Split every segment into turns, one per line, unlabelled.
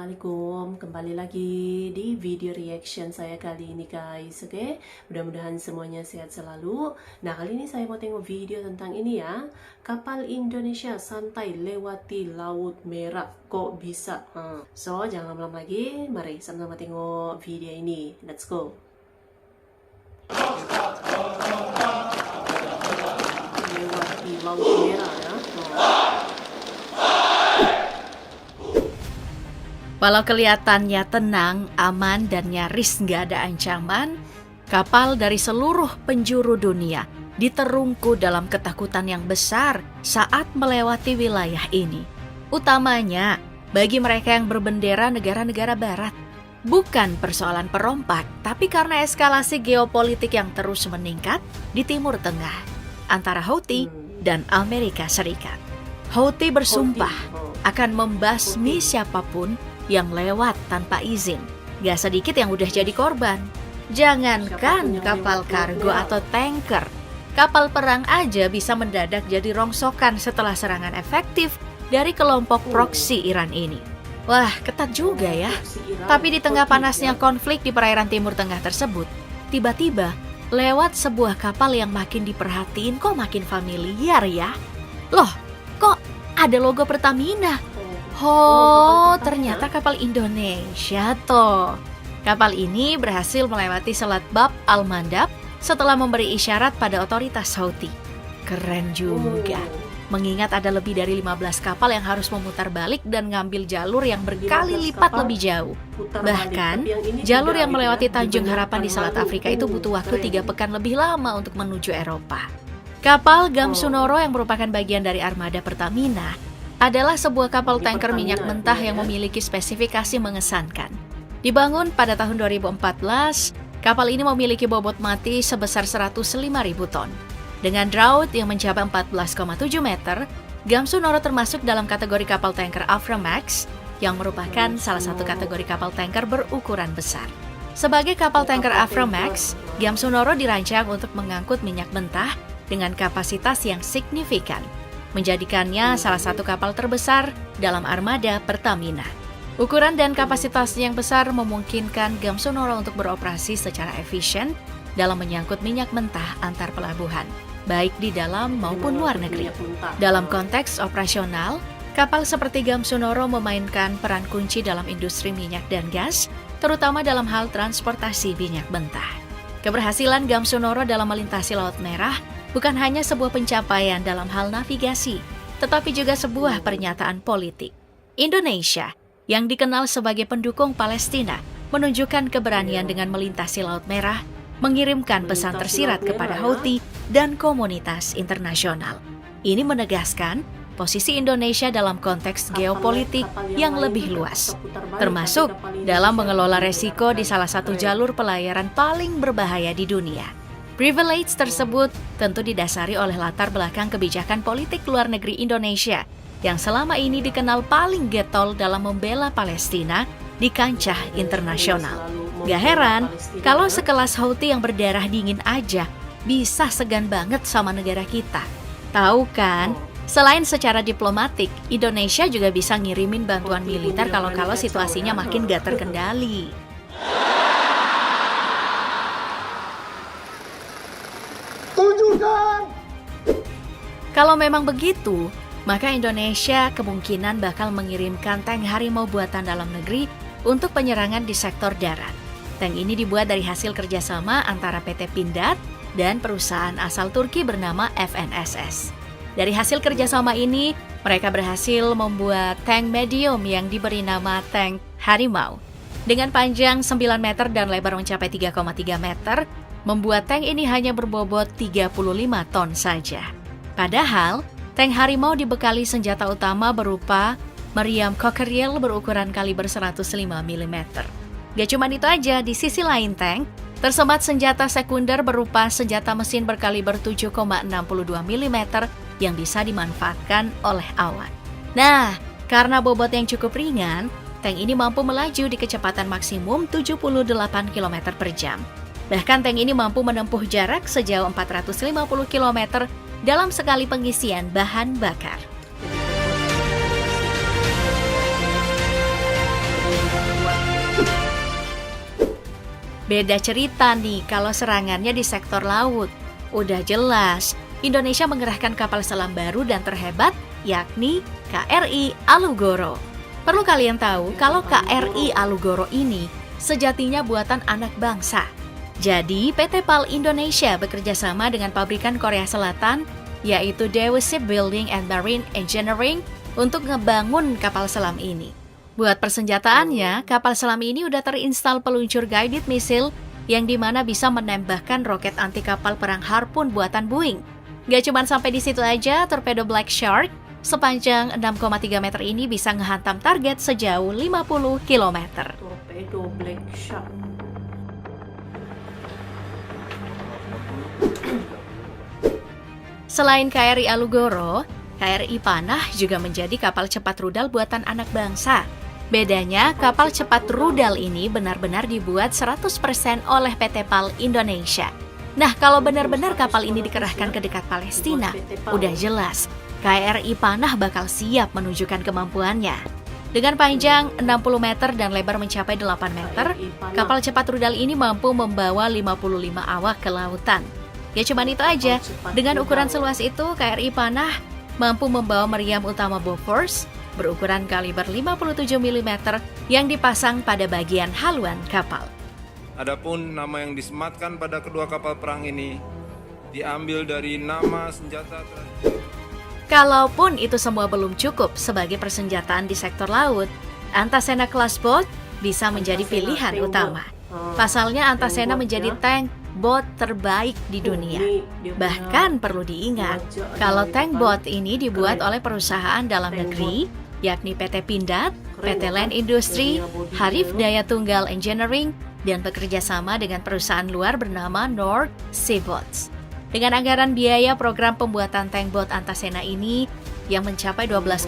Assalamualaikum, kembali lagi di video reaction saya kali ini guys. Oke, mudah-mudahan semuanya sehat selalu. Nah, kali ini saya mau tengok video tentang ini ya. Kapal Indonesia santai lewati Laut Merah, kok bisa? So, jangan lama-lama lagi, mari sama-sama tengok video ini. Let's go. Lewati Laut Merah ya.
Walau kelihatannya tenang, aman, dan nyaris nggak ada ancaman, kapal dari seluruh penjuru dunia diterungku dalam ketakutan yang besar saat melewati wilayah ini. Utamanya bagi mereka yang berbendera negara-negara barat. Bukan persoalan perompak, tapi karena eskalasi geopolitik yang terus meningkat di Timur Tengah antara Houthi dan Amerika Serikat. Houthi bersumpah akan membasmi siapapun yang lewat tanpa izin. Gak sedikit yang udah jadi korban. Jangankan kapal kargo atau tanker, kapal perang aja bisa mendadak jadi rongsokan setelah serangan efektif dari kelompok proksi Iran ini. Wah, ketat juga ya. Tapi di tengah panasnya konflik di perairan Timur Tengah tersebut, tiba-tiba lewat sebuah kapal yang makin diperhatiin kok makin familiar ya. Loh, kok ada logo Pertamina? Oh, ternyata kapal Indonesia toh. Kapal ini berhasil melewati Selat Bab al-Mandab setelah memberi isyarat pada otoritas Houthi. Keren juga. Mengingat ada lebih dari 15 kapal yang harus memutar balik dan ngambil jalur yang berkali lipat lebih jauh. Bahkan, jalur yang melewati Tanjung Harapan di Selat Afrika itu butuh waktu 3 pekan lebih lama untuk menuju Eropa. Kapal Gamsunoro yang merupakan bagian dari armada Pertamina adalah sebuah kapal tanker minyak mentah yang memiliki spesifikasi mengesankan. Dibangun pada tahun 2014, kapal ini memiliki bobot mati sebesar 105.000 ton. Dengan draut yang mencapai 14,7 meter, Gamsunoro termasuk dalam kategori kapal tanker Aframax yang merupakan salah satu kategori kapal tanker berukuran besar. Sebagai kapal tanker Aframax, Gamsunoro dirancang untuk mengangkut minyak mentah dengan kapasitas yang signifikan, menjadikannya salah satu kapal terbesar dalam armada Pertamina. Ukuran dan kapasitasnya yang besar memungkinkan Gamsunoro untuk beroperasi secara efisien dalam menyangkut minyak mentah antar pelabuhan, baik di dalam maupun luar negeri. Dalam konteks operasional, kapal seperti Gamsunoro memainkan peran kunci dalam industri minyak dan gas, terutama dalam hal transportasi minyak mentah. Keberhasilan Gamsunoro dalam melintasi Laut Merah bukan hanya sebuah pencapaian dalam hal navigasi, tetapi juga sebuah pernyataan politik. Indonesia, yang dikenal sebagai pendukung Palestina, menunjukkan keberanian dengan melintasi Laut Merah, mengirimkan pesan tersirat kepada Houthi dan komunitas internasional. Ini menegaskan posisi Indonesia dalam konteks geopolitik yang lebih luas, termasuk dalam mengelola resiko di salah satu jalur pelayaran paling berbahaya di dunia. Privilege tersebut tentu didasari oleh latar belakang kebijakan politik luar negeri Indonesia yang selama ini dikenal paling getol dalam membela Palestina di kancah internasional. Gak heran kalau sekelas Houthi yang berdarah dingin aja bisa segan banget sama negara kita. Tahu kan, selain secara diplomatik, Indonesia juga bisa ngirimin bantuan militer kalau situasinya makin gak terkendali. Kalau memang begitu, maka Indonesia kemungkinan bakal mengirimkan tank harimau buatan dalam negeri untuk penyerangan di sektor darat. Tank ini dibuat dari hasil kerjasama antara PT Pindad dan perusahaan asal Turki bernama FNSS. Dari hasil kerjasama ini, mereka berhasil membuat tank medium yang diberi nama tank harimau. Dengan panjang 9 meter dan lebar mencapai 3,3 meter, membuat tank ini hanya berbobot 35 ton saja. Padahal, tank harimau dibekali senjata utama berupa meriam Cockerill berukuran kaliber 105 mm. Gak cuma itu aja, di sisi lain tank, tersemat senjata sekunder berupa senjata mesin berkaliber 7,62 mm yang bisa dimanfaatkan oleh awan. Nah, karena bobot yang cukup ringan, tank ini mampu melaju di kecepatan maksimum 78 km per jam. Bahkan tank ini mampu menempuh jarak sejauh 450 km dalam sekali pengisian bahan bakar. Beda cerita nih kalau serangannya di sektor laut. Udah jelas, Indonesia mengerahkan kapal selam baru dan terhebat, yakni KRI Alugoro. Perlu kalian tahu kalau KRI Alugoro ini sejatinya buatan anak bangsa. Jadi, PT PAL Indonesia bekerja sama dengan pabrikan Korea Selatan, yaitu Daewoo Shipbuilding and Marine Engineering, untuk ngebangun kapal selam ini. Buat persenjataannya, kapal selam ini udah terinstal peluncur guided missile yang dimana bisa menembakkan roket anti kapal perang Harpoon buatan Boeing. Gak cuma sampai di situ aja, torpedo Black Shark sepanjang 6,3 meter ini bisa ngehantam target sejauh 50 km.
Torpedo Black Shark.
Selain KRI Alugoro, KRI Panah juga menjadi kapal cepat rudal buatan anak bangsa. Bedanya, kapal cepat rudal ini benar-benar dibuat 100% oleh PT PAL Indonesia. Nah, kalau benar-benar kapal ini dikerahkan ke dekat Palestina, udah jelas KRI Panah bakal siap menunjukkan kemampuannya. Dengan panjang 60 meter dan lebar mencapai 8 meter, kapal cepat rudal ini mampu membawa 55 awak ke lautan. Ya cuman itu aja, dengan ukuran seluas itu, KRI Panah mampu membawa meriam utama Bofors berukuran kaliber 57 mm yang dipasang pada bagian haluan kapal.
Adapun nama yang disematkan pada kedua kapal perang ini diambil dari nama senjata
Kalaupun itu semua belum cukup sebagai persenjataan di sektor laut, Antasena Class Boat bisa menjadi pilihan utama. Pasalnya Antasena menjadi tank boat terbaik di dunia. Bahkan perlu diingat, kalau tank boat ini dibuat oleh perusahaan dalam negeri, yakni PT Pindad, PT Land Industri, Harif Daya Tunggal Engineering, dan bekerja sama dengan perusahaan luar bernama North Sea Boats. Dengan anggaran biaya program pembuatan tank boat Antasena ini yang mencapai 12,25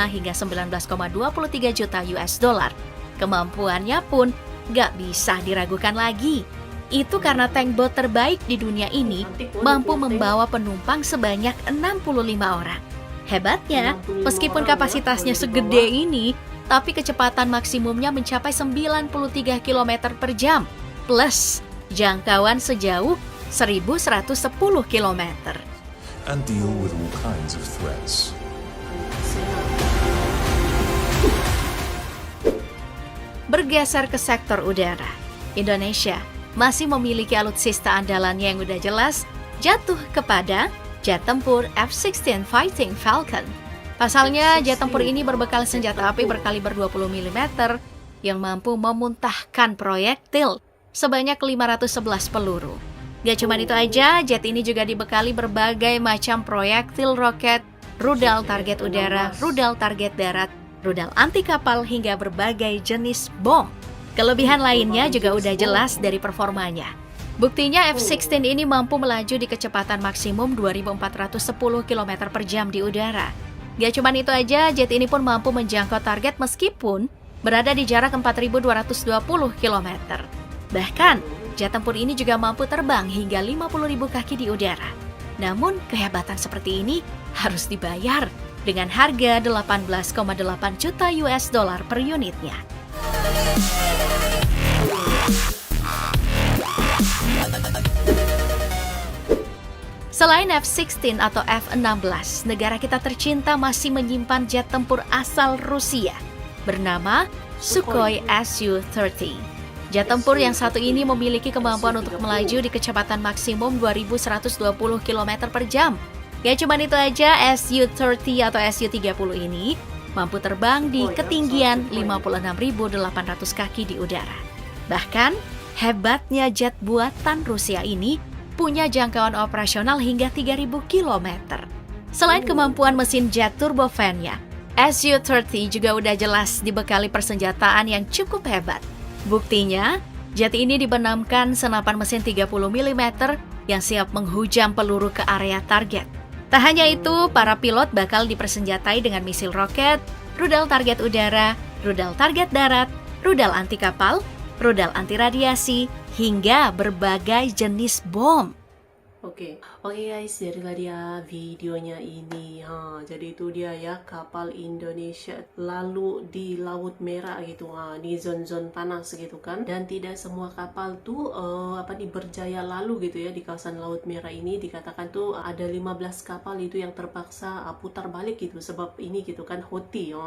hingga 19,23 juta US dollar, kemampuannya pun gak bisa diragukan lagi. Itu karena tank boat terbaik di dunia ini mampu membawa penumpang sebanyak 65 orang. Hebatnya, meskipun kapasitasnya segede ini, tapi kecepatan maksimumnya mencapai 93 km per jam, plus jangkauan sejauh 1.110 km.
And deal with all kinds of threats.
Bergeser ke sektor udara, Indonesia masih memiliki alutsista andalannya yang udah jelas jatuh kepada jet tempur F-16 Fighting Falcon. Pasalnya, jet tempur ini berbekal senjata api berkaliber 20 mm yang mampu memuntahkan proyektil sebanyak 511 peluru. Gak cuma itu aja, jet ini juga dibekali berbagai macam proyektil roket, rudal target udara, rudal target darat, rudal anti kapal hingga berbagai jenis bom. Kelebihan lainnya juga udah jelas dari performanya. Buktinya F-16 ini mampu melaju di kecepatan maksimum 2.410 km per jam di udara. Gak cuma itu aja, jet ini pun mampu menjangkau target meskipun berada di jarak 4.220 km. Bahkan, jet tempur ini juga mampu terbang hingga 50.000 kaki di udara. Namun, kehebatan seperti ini harus dibayar dengan harga 18,8 juta US dollar per unitnya. Selain F-16 atau F-16, negara kita tercinta masih menyimpan jet tempur asal Rusia bernama Sukhoi Su-30. Jet tempur yang satu ini memiliki kemampuan untuk melaju di kecepatan maksimum 2.120 km per jam. Ya cuma itu aja, Su-30 atau Su-30 ini mampu terbang di ketinggian 56.800 kaki di udara. Bahkan, hebatnya jet buatan Rusia ini punya jangkauan operasional hingga 3.000 km. Selain kemampuan mesin jet turbofan-nya, Su-30 juga udah jelas dibekali persenjataan yang cukup hebat. Buktinya, jet ini dibenamkan senapan mesin 30 mm yang siap menghujam peluru ke area target. Tak hanya itu, para pilot bakal dipersenjatai dengan misil roket, rudal target udara, rudal target darat, rudal anti kapal, rudal anti radiasi, hingga berbagai jenis bom.
Oke guys, jadilah dia videonya ini. Jadi itu dia ya, kapal Indonesia lalu di Laut Merah gitu. Di zon-zon panas gitu kan. Dan tidak semua kapal tuh berjaya lalu gitu ya di kawasan Laut Merah ini. Dikatakan tuh ada 15 kapal itu yang terpaksa putar balik gitu, sebab ini gitu kan Houthi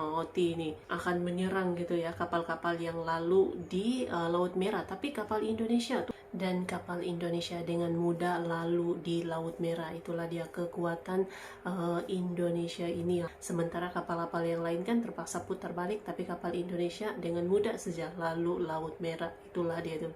ini akan menyerang gitu ya kapal-kapal yang lalu di Laut Merah. Tapi kapal Indonesia tuh, dan kapal Indonesia dengan mudah lalu di Laut Merah. Itulah dia kekuatan Indonesia ini. Sementara kapal-kapal yang lain kan terpaksa putar balik, tapi kapal Indonesia dengan mudah saja lalu Laut Merah. Itulah dia tuh,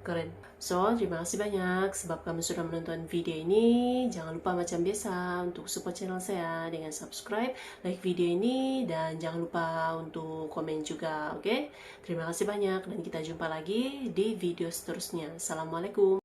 keren. So, terima kasih banyak sebab kamu sudah menonton video ini. Jangan lupa macam biasa untuk support channel saya dengan subscribe, like video ini, dan jangan lupa untuk komen juga, oke? Terima kasih banyak dan kita jumpa lagi di video seterusnya. Assalamualaikum.